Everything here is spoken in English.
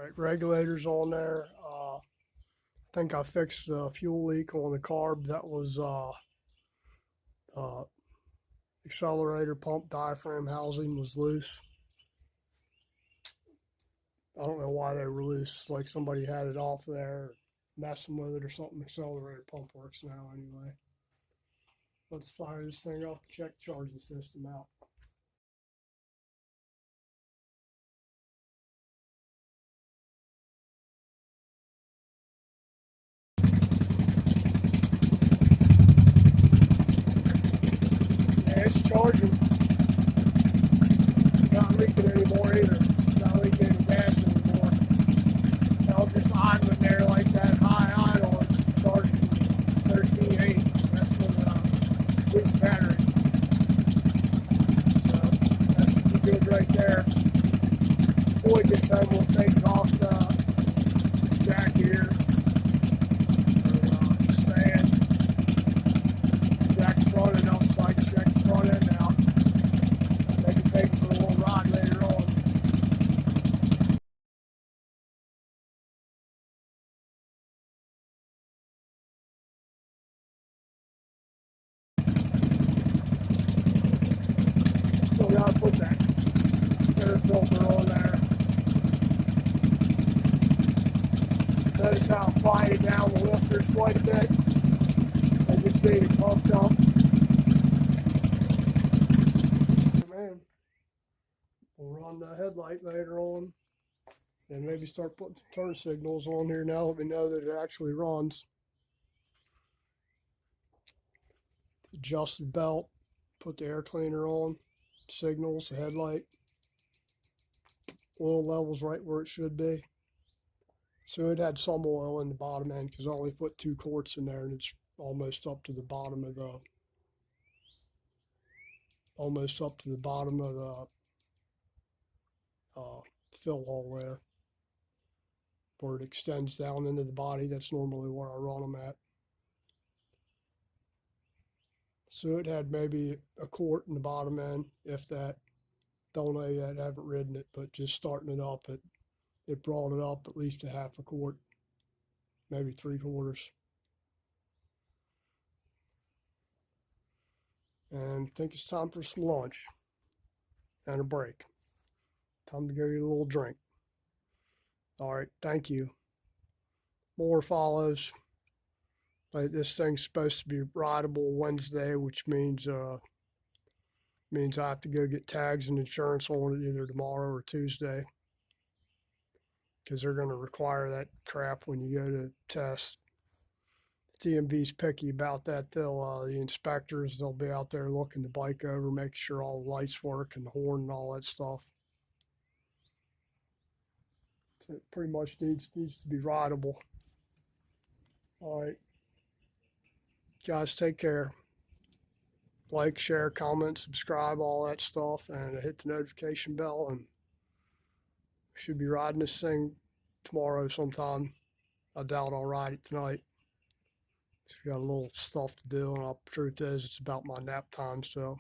Right, regulators on there. I think I fixed the fuel leak on the carb. That was uh, accelerator pump diaphragm housing was loose. I don't know why they were loose. Like somebody had it off there, messing with it or something. Accelerator pump works now anyway. Let's fire this thing up, check charging system out. Yeah, it's charging. Not leaking anymore either. Not leaking any gas anymore. I'll just idling there like that high idle. It's charging 13.8. That's with a weak battery. So that's pretty good right there. Boy, this time we'll take it off the jack here. Stand. Jack front it up so I can check the front end out. Maybe take it for a little ride later on. So we gotta put that air filter on there. Notice how I'm flying it down the lifters quite a bit. I just need it pumped up. Man, we'll run the headlight later on and maybe start putting some turn signals on here now that we know that it actually runs. Adjust the belt, put the air cleaner on, signals, the headlight. Oil level's right where it should be. So it had some oil in the bottom end because I only put 2 quarts in there and it's almost up to the bottom of the fill hole there, where it extends down into the body. That's normally where I run them at. So it had maybe a quart in the bottom end, if that. Don't know yet, haven't ridden it, but just starting it up, it brought it up at least a half a quart, maybe 3/4. And I think it's time for some lunch and a break. Time to go get a little drink. All right, thank you. More follows. This thing's supposed to be rideable Wednesday, which means I have to go get tags and insurance on it either tomorrow or Tuesday, because they're going to require that crap when you go to test. DMV's picky about that. The inspectors, they'll be out there looking the bike over, making sure all the lights work and the horn and all that stuff. So it pretty much needs to be rideable. All right, guys, take care. Like, share, comment, subscribe, all that stuff, and hit the notification bell. And we should be riding this thing tomorrow sometime. I doubt I'll ride it tonight. It's got a little stuff to do, and the truth is, it's about my nap time, so